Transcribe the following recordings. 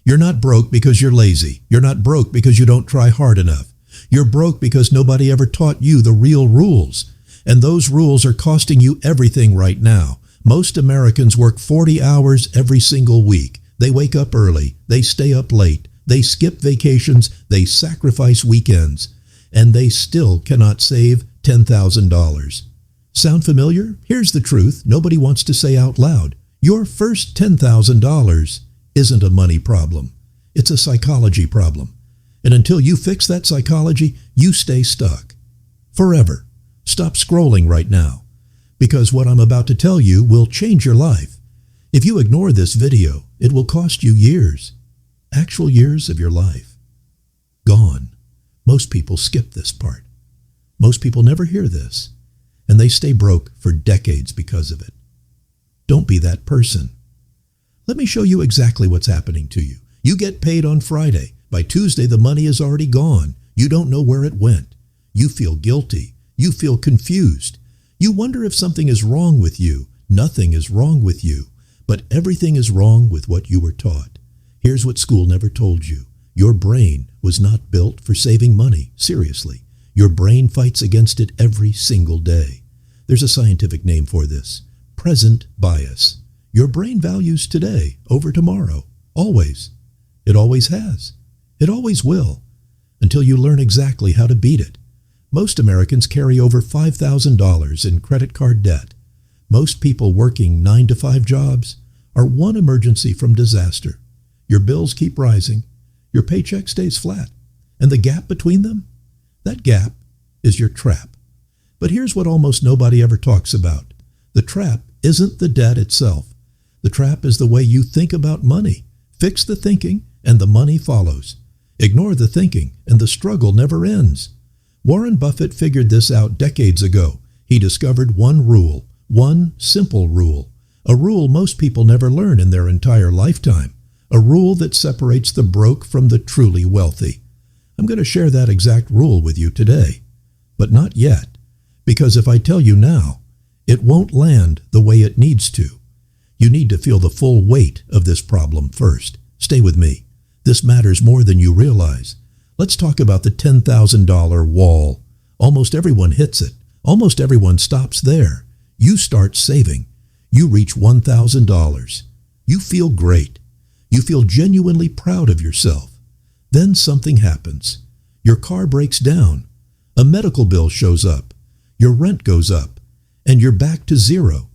You're not broke because you're lazy. You're not broke because you don't try hard enough. You're broke because nobody ever taught you the real rules. And those rules are costing you everything right now. Most Americans work 40 hours every single week. They wake up early. They stay up late. They skip vacations. They sacrifice weekends. And they still cannot save $10,000. Sound familiar? Here's the truth nobody wants to say out loud. Your first $10,000 isn't a money problem. It's a psychology problem. And until you fix that psychology, you stay stuck. Forever. Stop scrolling right now, because what I'm about to tell you will change your life. If you ignore this video, it will cost you years. Actual years of your life. Gone. Most people skip this part. Most people never hear this, and they stay broke for decades because of it. Don't be that person. Let me show you exactly what's happening to you. You get paid on Friday. By Tuesday, the money is already gone. You don't know where it went. You feel guilty. You feel confused. You wonder if something is wrong with you. Nothing is wrong with you, but everything is wrong with what you were taught. Here's what school never told you. Your brain was not built for saving money. Seriously. Your brain fights against it every single day. There's a scientific name for this. Present bias. Your brain values today over tomorrow. Always. It always has. It always will. Until you learn exactly how to beat it. Most Americans carry over $5,000 in credit card debt. Most people working 9-to-5 jobs are one emergency from disaster. Your bills keep rising. Your paycheck stays flat. And the gap between them? That gap is your trap. But here's what almost nobody ever talks about. The trap isn't the debt itself. The trap is the way you think about money. Fix the thinking and the money follows. Ignore the thinking and the struggle never ends. Warren Buffett figured this out decades ago. He discovered one rule, one simple rule, a rule most people never learn in their entire lifetime, a rule that separates the broke from the truly wealthy. I'm going to share that exact rule with you today, but not yet, because if I tell you now, it won't land the way it needs to. You need to feel the full weight of this problem first. Stay with me. This matters more than you realize. Let's talk about the $10,000 wall. Almost everyone hits it. Almost everyone stops there. You start saving. You reach $1,000. You feel great. You feel genuinely proud of yourself. Then something happens. Your car breaks down. A medical bill shows up. Your rent goes up. And you're back to zero.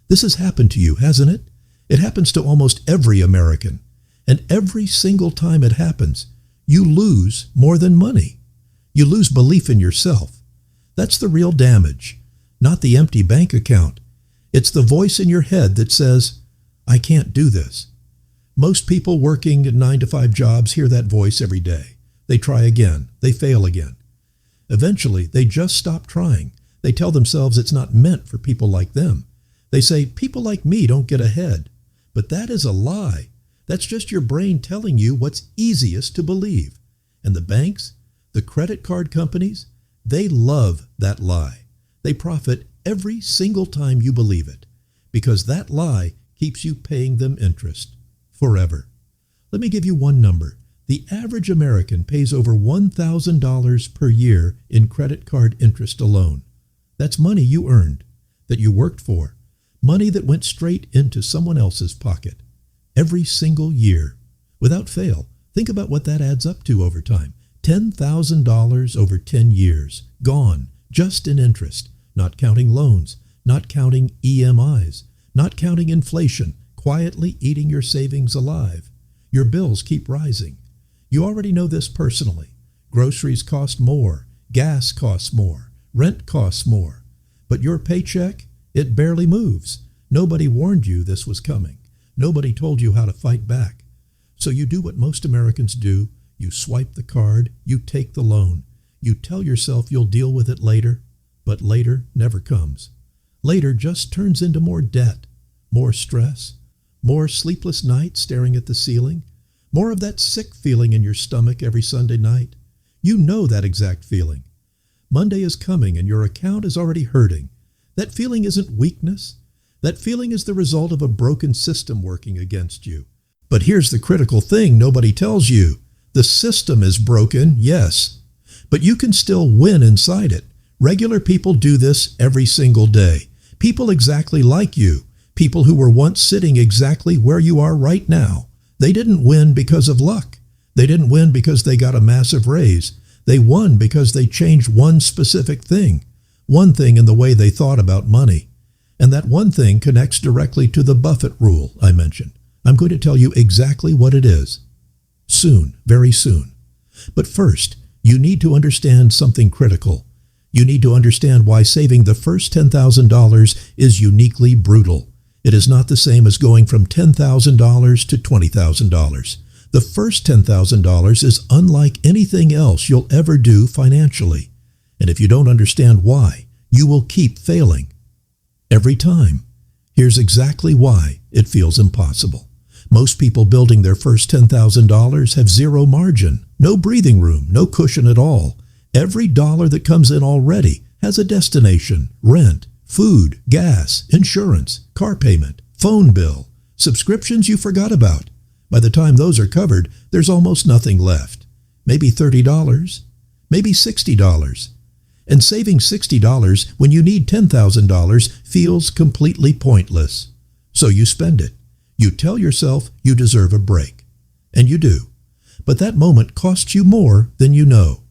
This has happened to you, hasn't it? It happens to almost every American. And every single time it happens, you lose more than money. You lose belief in yourself. That's the real damage, not the empty bank account. It's the voice in your head that says, I can't do this. Most people working 9-to-5 jobs hear that voice every day. They try again. They fail again. Eventually, they just stop trying. They tell themselves it's not meant for people like them. They say, people like me don't get ahead. But that is a lie. That's just your brain telling you what's easiest to believe. And the banks, the credit card companies, they love that lie. They profit every single time you believe it, because that lie keeps you paying them interest forever. Let me give you one number. The average American pays over $1,000 per year in credit card interest alone. That's money you earned, that you worked for, money that went straight into someone else's pocket. Every single year, without fail. Think about what that adds up to over time. $10,000 over 10 years, gone, just in interest, not counting loans, not counting EMIs, not counting inflation, quietly eating your savings alive. Your bills keep rising. You already know this personally. Groceries cost more, gas costs more, rent costs more. But your paycheck, it barely moves. Nobody warned you this was coming. Nobody told you how to fight back. So you do what most Americans do. You swipe the card. You take the loan. You tell yourself you'll deal with it later, but later never comes. Later just turns into more debt, more stress, more sleepless nights staring at the ceiling, more of that sick feeling in your stomach every Sunday night. You know that exact feeling. Monday is coming and your account is already hurting. That feeling isn't weakness. That feeling is the result of a broken system working against you. But here's the critical thing nobody tells you. The system is broken, yes, but you can still win inside it. Regular people do this every single day. People exactly like you. People who were once sitting exactly where you are right now. They didn't win because of luck. They didn't win because they got a massive raise. They won because they changed one specific thing. One thing in the way they thought about money. And that one thing connects directly to the Buffett rule I mentioned. I'm going to tell you exactly what it is. Soon, very soon. But first, you need to understand something critical. You need to understand why saving the first $10,000 is uniquely brutal. It is not the same as going from $10,000 to $20,000. The first $10,000 is unlike anything else you'll ever do financially. And if you don't understand why, you will keep failing. Every time. Here's exactly why it feels impossible. Most people building their first $10,000 have zero margin, no breathing room, no cushion at all. Every dollar that comes in already has a destination, rent, food, gas, insurance, car payment, phone bill, subscriptions you forgot about. By the time those are covered, there's almost nothing left. Maybe $30, maybe $60. And saving $60 when you need $10,000 feels completely pointless. So you spend it. You tell yourself you deserve a break. And you do. But that moment costs you more than you know.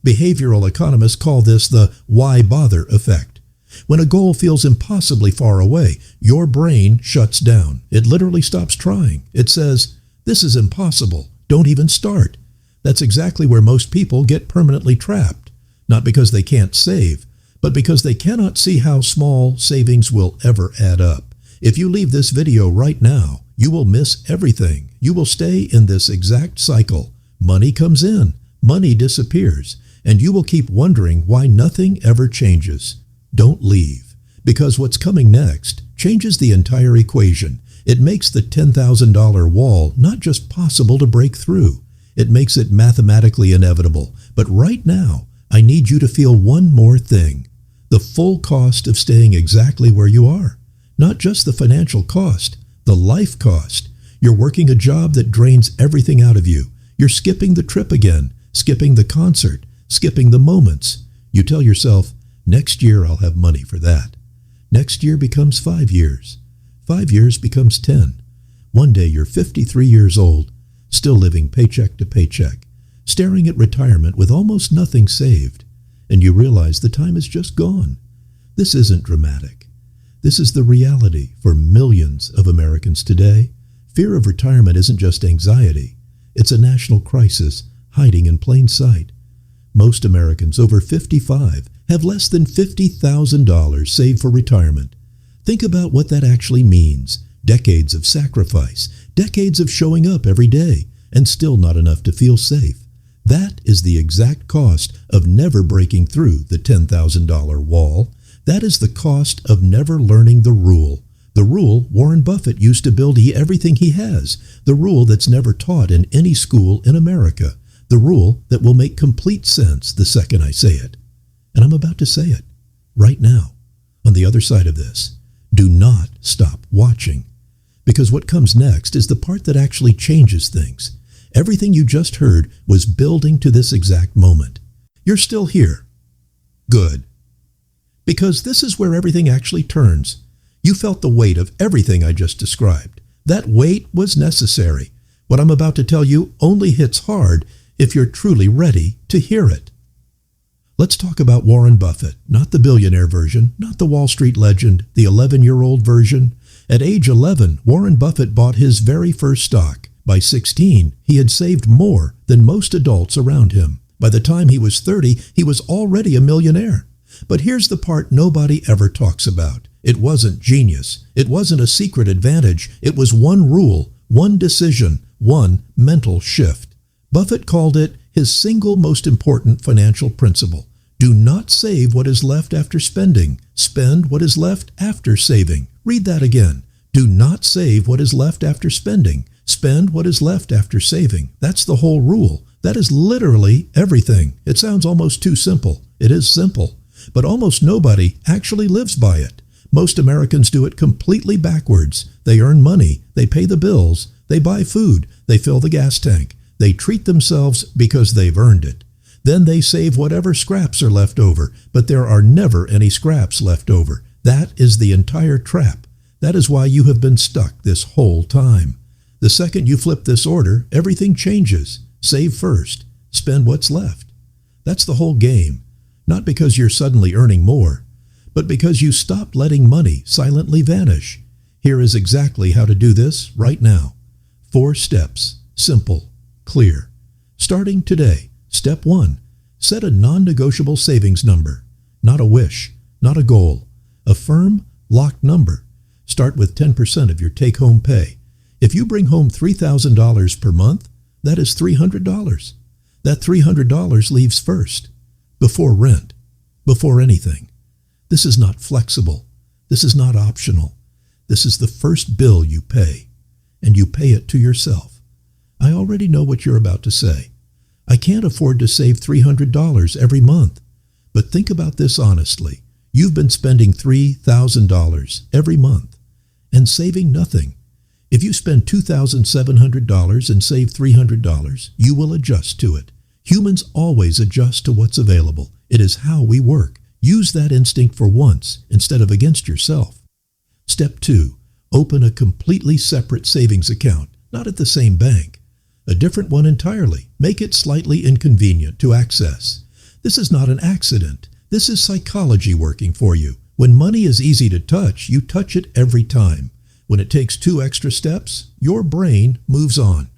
Behavioral economists call this the why bother effect. When a goal feels impossibly far away, your brain shuts down. It literally stops trying. It says, this is impossible. Don't even start. That's exactly where most people get permanently trapped. Not because they can't save, but because they cannot see how small savings will ever add up. If you leave this video right now, you will miss everything. You will stay in this exact cycle. Money comes in, money disappears, and you will keep wondering why nothing ever changes. Don't leave, because what's coming next changes the entire equation. It makes the $10,000 wall not just possible to break through. It makes it mathematically inevitable. But right now, I need you to feel one more thing. The full cost of staying exactly where you are. Not just the financial cost, the life cost. You're working a job that drains everything out of you. You're skipping the trip again, skipping the concert, skipping the moments. You tell yourself, next year I'll have money for that. Next year becomes 5 years. 5 years becomes 10. One day you're 53 years old, still living paycheck to paycheck, staring at retirement with almost nothing saved, and you realize the time is just gone. This isn't dramatic. This is the reality for millions of Americans today. Fear of retirement isn't just anxiety. It's a national crisis hiding in plain sight. Most Americans over 55 have less than $50,000 saved for retirement. Think about what that actually means. Decades of sacrifice, decades of showing up every day, and still not enough to feel safe. That is the exact cost of never breaking through the $10,000 wall. That is the cost of never learning the rule. The rule Warren Buffett used to build everything he has. The rule that's never taught in any school in America. The rule that will make complete sense the second I say it. And I'm about to say it right now. On the other side of this, do not stop watching. Because what comes next is the part that actually changes things. Everything you just heard was building to this exact moment. You're still here. Good. Because this is where everything actually turns. You felt the weight of everything I just described. That weight was necessary. What I'm about to tell you only hits hard if you're truly ready to hear it. Let's talk about Warren Buffett, not the billionaire version, not the Wall Street legend, the 11-year-old version. At age 11, Warren Buffett bought his very first stock. By 16, he had saved more than most adults around him. By the time he was 30, he was already a millionaire. But here's the part nobody ever talks about. It wasn't genius. It wasn't a secret advantage. It was one rule, one decision, one mental shift. Buffett called it his single most important financial principle. Do not save what is left after spending. Spend what is left after saving. Read that again. Do not save what is left after spending. Spend what is left after saving. That's the whole rule. That is literally everything. It sounds almost too simple. It is simple. But almost nobody actually lives by it. Most Americans do it completely backwards. They earn money, they pay the bills, They buy food, they fill the gas tank, they treat themselves because they've earned it. Then they save whatever scraps are left over, but there are never any scraps left over. That is the entire trap. That is why you have been stuck this whole time. The second you flip this order, everything changes. Save first, spend what's left. That's the whole game. Not because you're suddenly earning more, but because you stopped letting money silently vanish. Here is exactly how to do this right now. 4 steps, simple, clear. Starting today, step 1, set a non-negotiable savings number. Not a wish, not a goal. A firm, locked number. Start with 10% of your take-home pay. If you bring home $3,000 per month, that is $300. That $300 leaves first, before rent, before anything. This is not flexible. This is not optional. This is the first bill you pay, and you pay it to yourself. I already know what you're about to say. I can't afford to save $300 every month. But think about this honestly. You've been spending $3,000 every month and saving nothing. If you spend $2,700 and save $300, you will adjust to it. Humans always adjust to what's available. It is how we work. Use that instinct for once instead of against yourself. Step 2, open a completely separate savings account, not at the same bank. A different one entirely. Make it slightly inconvenient to access. This is not an accident. This is psychology working for you. When money is easy to touch, you touch it every time. When it takes 2 extra steps, your brain moves on.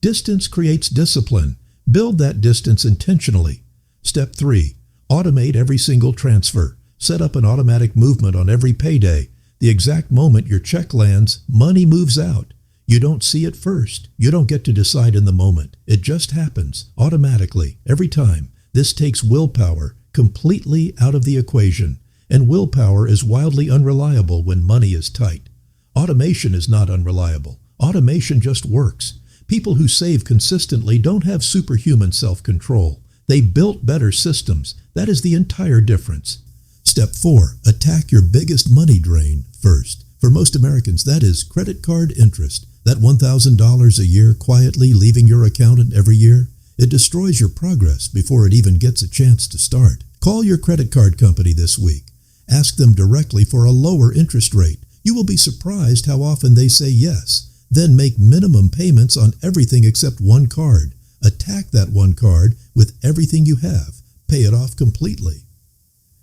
Distance creates discipline. Build that distance intentionally. Step 3, automate every single transfer. Set up an automatic movement on every payday. The exact moment your check lands, money moves out. You don't see it first. You don't get to decide in the moment. It just happens, automatically, every time. This takes willpower completely out of the equation, and willpower is wildly unreliable when money is tight. Automation is not unreliable. Automation just works. People who save consistently don't have superhuman self-control. They built better systems. That is the entire difference. Step 4, attack your biggest money drain first. For most Americans, that is credit card interest. That $1,000 a year quietly leaving your accountant every year. It destroys your progress before it even gets a chance to start. Call your credit card company this week. Ask them directly for a lower interest rate. You will be surprised how often they say yes. Then make minimum payments on everything except one card. Attack that one card with everything you have. Pay it off completely.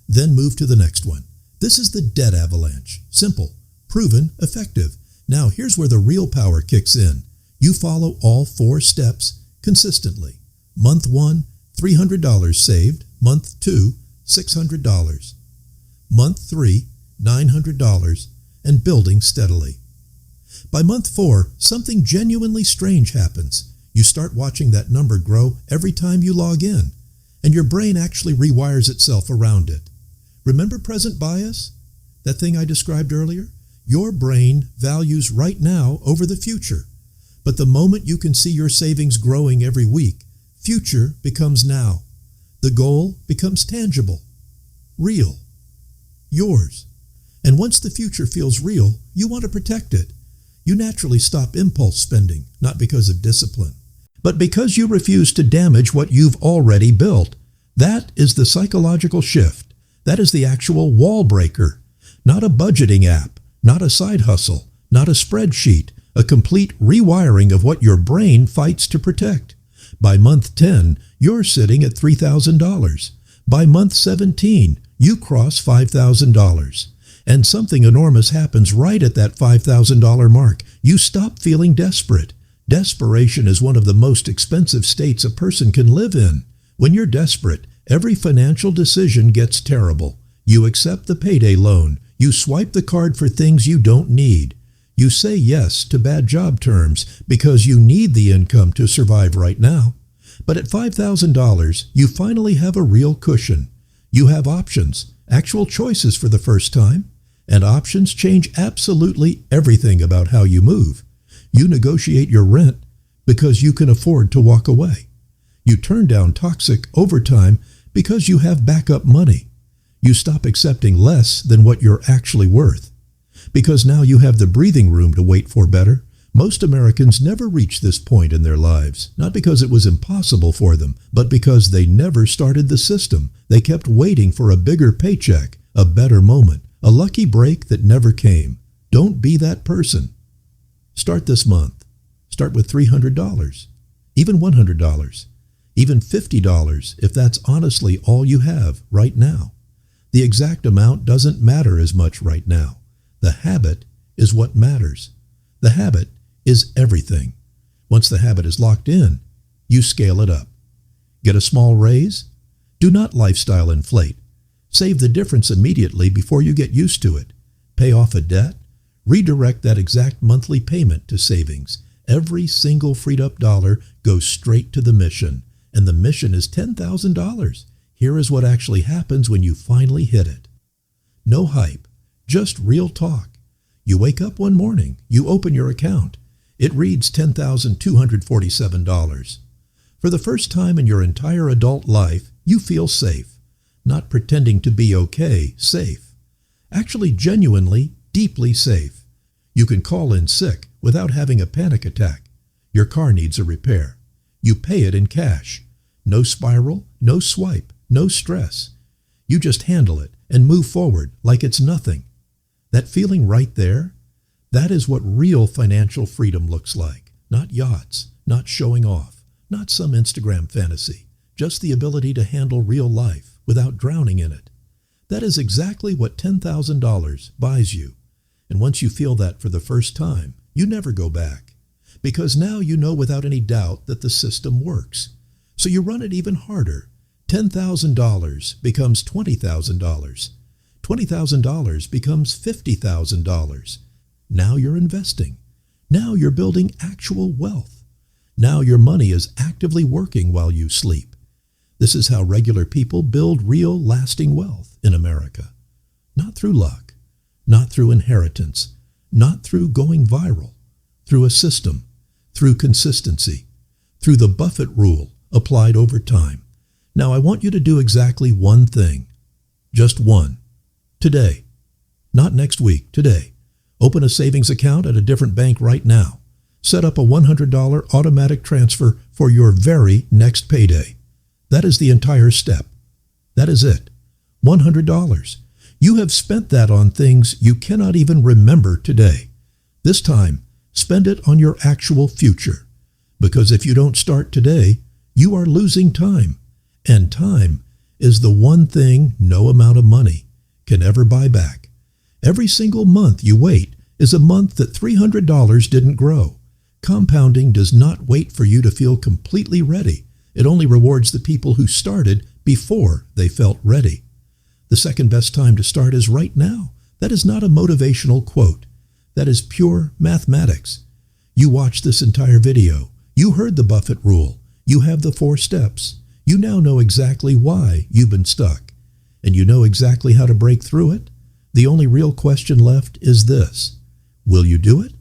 Then move to the next one. This is the debt avalanche. Simple, proven, effective. Now here's where the real power kicks in. You follow all 4 steps consistently. Month 1, $300 saved. Month 2, $600. Month 3, $900, and building steadily. By month 4, something genuinely strange happens. You start watching that number grow every time you log in, and your brain actually rewires itself around it. Remember present bias? That thing I described earlier? Your brain values right now over the future. But the moment you can see your savings growing every week, future becomes now. The goal becomes tangible, real, yours. And once the future feels real, you want to protect it. You naturally stop impulse spending, not because of discipline, but because you refuse to damage what you've already built. That is the psychological shift. That is the actual wall breaker. Not a budgeting app, not a side hustle, not a spreadsheet, a complete rewiring of what your brain fights to protect. By month 10, you're sitting at $3,000. By month 17, you cross $5,000. And something enormous happens right at that $5,000 mark. You stop feeling desperate. Desperation is one of the most expensive states a person can live in. When you're desperate, every financial decision gets terrible. You accept the payday loan. You swipe the card for things you don't need. You say yes to bad job terms because you need the income to survive right now. But at $5,000, you finally have a real cushion. You have options, actual choices for the first time. And options change absolutely everything about how you move. You negotiate your rent because you can afford to walk away. You turn down toxic overtime because you have backup money. You stop accepting less than what you're actually worth because now you have the breathing room to wait for better, Most Americans never reach this point in their lives, not because it was impossible for them, but because they never started the system. They kept waiting for a bigger paycheck, a better moment, a lucky break that never came. Don't be that person. Start this month. Start with $300, even $100, even $50 if that's honestly all you have right now. The exact amount doesn't matter as much right now. The habit is what matters. The habit is everything. Once the habit is locked in, you scale it up. Get a small raise? Do not lifestyle inflate. Save the difference immediately before you get used to it. Pay off a debt? Redirect that exact monthly payment to savings. Every single freed up dollar goes straight to the mission, and the mission is $10,000. Here is what actually happens when you finally hit it. No hype, just real talk. You wake up one morning, you open your account. It reads $10,247. For the first time in your entire adult life, you feel safe. Not pretending to be okay, safe. Actually, genuinely, deeply safe. You can call in sick without having a panic attack. Your car needs a repair. You pay it in cash. No spiral, no swipe, no stress. You just handle it and move forward like it's nothing. That feeling right there, that is what real financial freedom looks like. Not yachts, not showing off, not some Instagram fantasy, just the ability to handle real life without drowning in it. That is exactly what $10,000 buys you. And once you feel that for the first time, you never go back. Because now you know without any doubt that the system works. So you run it even harder. $10,000 becomes $20,000. $20,000 becomes $50,000. Now you're investing. Now you're building actual wealth. Now your money is actively working while you sleep. This is how regular people build real, lasting wealth in America. Not through luck, not through inheritance, not through going viral, through a system, through consistency, through the Buffett rule applied over time. Now I want you to do exactly one thing. Just one. Today. Not next week, today. Open a savings account at a different bank right now. Set up a $100 automatic transfer for your very next payday. That is the entire step. That is it. $100. You have spent that on things you cannot even remember today. This time, spend it on your actual future. Because if you don't start today, you are losing time. And time is the one thing no amount of money can ever buy back. Every single month you wait is a month that $300 didn't grow. Compounding does not wait for you to feel completely ready. It only rewards the people who started before they felt ready. The second best time to start is right now. That is not a motivational quote. That is pure mathematics. You watched this entire video. You heard the Buffett rule. You have the 4 steps. You now know exactly why you've been stuck. And you know exactly how to break through it. The only real question left is this. Will you do it?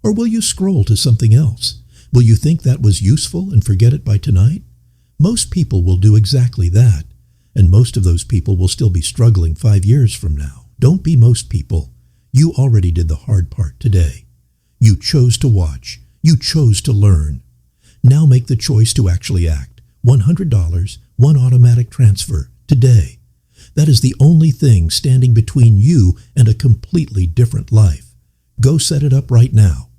Or will you scroll to something else? Will you think that was useful and forget it by tonight? Most people will do exactly that. And most of those people will still be struggling 5 years from now. Don't be most people. You already did the hard part today. You chose to watch. You chose to learn. Now make the choice to actually act. $100, one automatic transfer, today. That is the only thing standing between you and a completely different life. Go set it up right now.